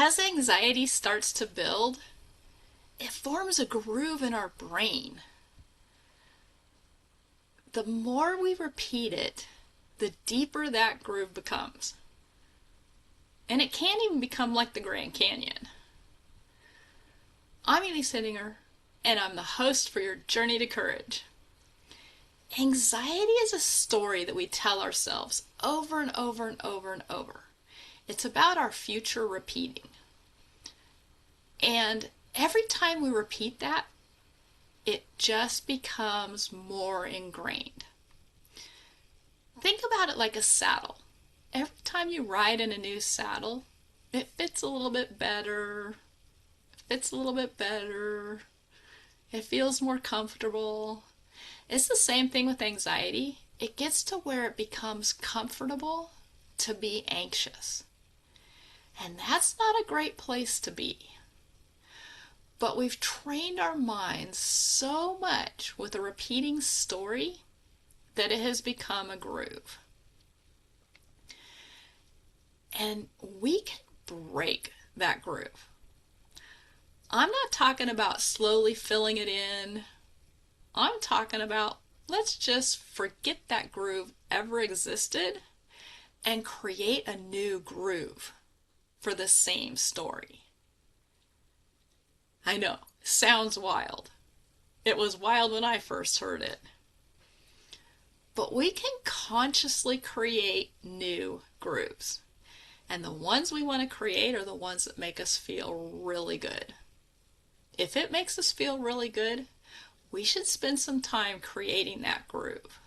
As anxiety starts to build, it forms a groove in our brain. The more we repeat it, the deeper that groove becomes. And it can even become like the Grand Canyon. I'm Elise Hittinger, and I'm the host for your Journey to Courage. Anxiety is a story that we tell ourselves over and over and over and over. It's about our future repeating. And every time we repeat that, it just becomes more ingrained. Think about it like a saddle. Every time you ride in a new saddle, it fits a little bit better, it feels more comfortable. It's the same thing with anxiety. It gets to where it becomes comfortable to be anxious. And that's not a great place to be. But we've trained our minds so much with a repeating story that it has become a groove. And we can break that groove. I'm not talking about slowly filling it in. I'm talking about let's just forget that groove ever existed and create a new groove for the same story. I know, sounds wild. It was wild when I first heard it. But we can consciously create new grooves. And the ones we want to create are the ones that make us feel really good. If it makes us feel really good, we should spend some time creating that groove.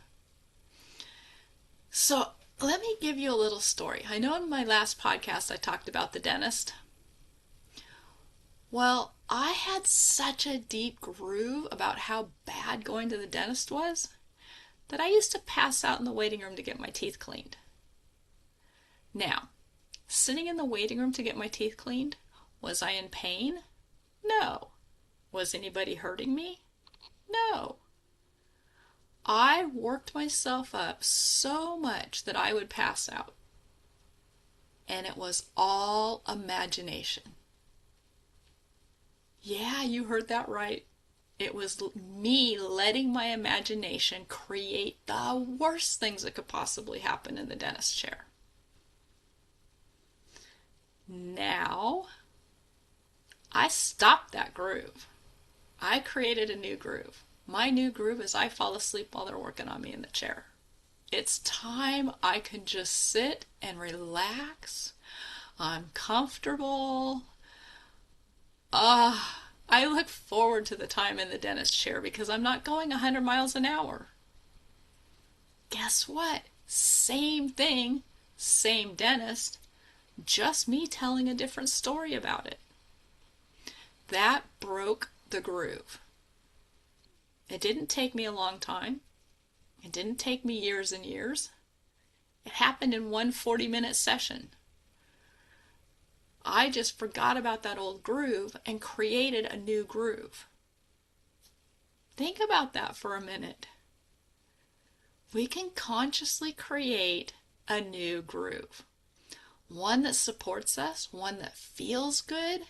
So let me give you a little story. I know in my last podcast I talked about the dentist. Well, I had such a deep groove about how bad going to the dentist was that I used to pass out in the waiting room to get my teeth cleaned. Now, sitting in the waiting room to get my teeth cleaned, was I in pain? No. Was anybody hurting me? No. I worked myself up so much that I would pass out. And it was all imagination. Yeah, you heard that right. It was me letting my imagination create the worst things that could possibly happen in the dentist chair. Now, I stopped that groove. I created a new groove. My new groove is I fall asleep while they're working on me in the chair. It's time I can just sit and relax. I'm comfortable. I look forward to the time in the dentist chair because I'm not going 100 miles an hour. Guess what? Same thing, same dentist, just me telling a different story about it. That broke the groove. It didn't take me a long time. It didn't take me years and years. It happened in one 40-minute session. I just forgot about that old groove and created a new groove. Think about that for a minute. We can consciously create a new groove. One that supports us, one that feels good.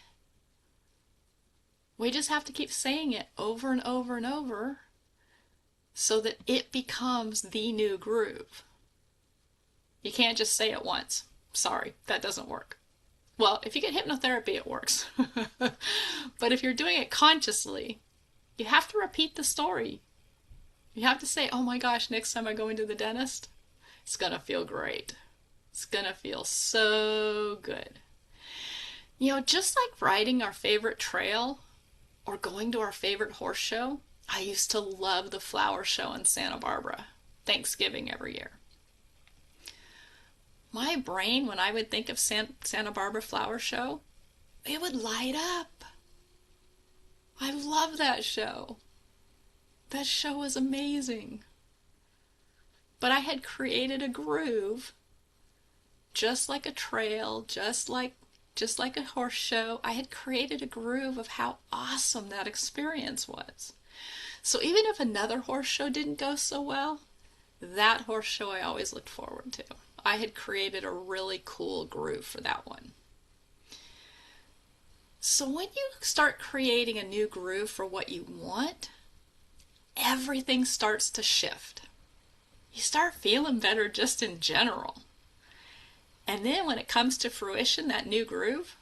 We just have to keep saying it over and over and over so that it becomes the new groove. You can't just say it once. Sorry, that doesn't work. Well, if you get hypnotherapy, it works. But if you're doing it consciously, you have to repeat the story. You have to say, oh my gosh, next time I go into the dentist, it's going to feel great. It's going to feel so good. You know, just like riding our favorite trail or going to our favorite horse show, I used to love the flower show in Santa Barbara, Thanksgiving every year. My brain, when I would think of Santa Barbara Flower Show, it would light up. I love that show. That show was amazing. But I had created a groove, just like a trail, just like a horse show. I had created a groove of how awesome that experience was. So even if another horse show didn't go so well, that horse show I always looked forward to. I had created a really cool groove for that one. So when you start creating a new groove for what you want, everything starts to shift. You start feeling better just in general. And then when it comes to fruition, that new groove,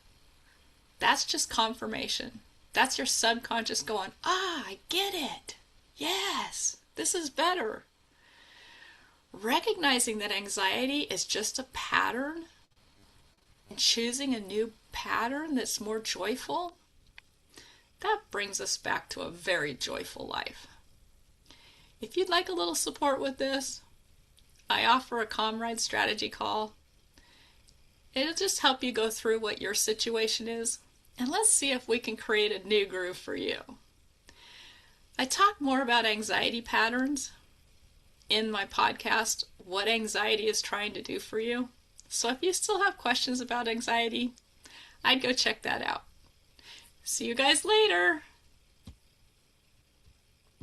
that's just confirmation. That's your subconscious going, I get it. Yes, this is better. Recognizing that anxiety is just a pattern and choosing a new pattern that's more joyful, that brings us back to a very joyful life. If you'd like a little support with this, I offer a Comrade strategy call. It'll just help you go through what your situation is, and let's see if we can create a new groove for you. I talk more about anxiety patterns in my podcast, What Anxiety is Trying to Do for You. So if you still have questions about anxiety, I'd go check that out. See you guys later.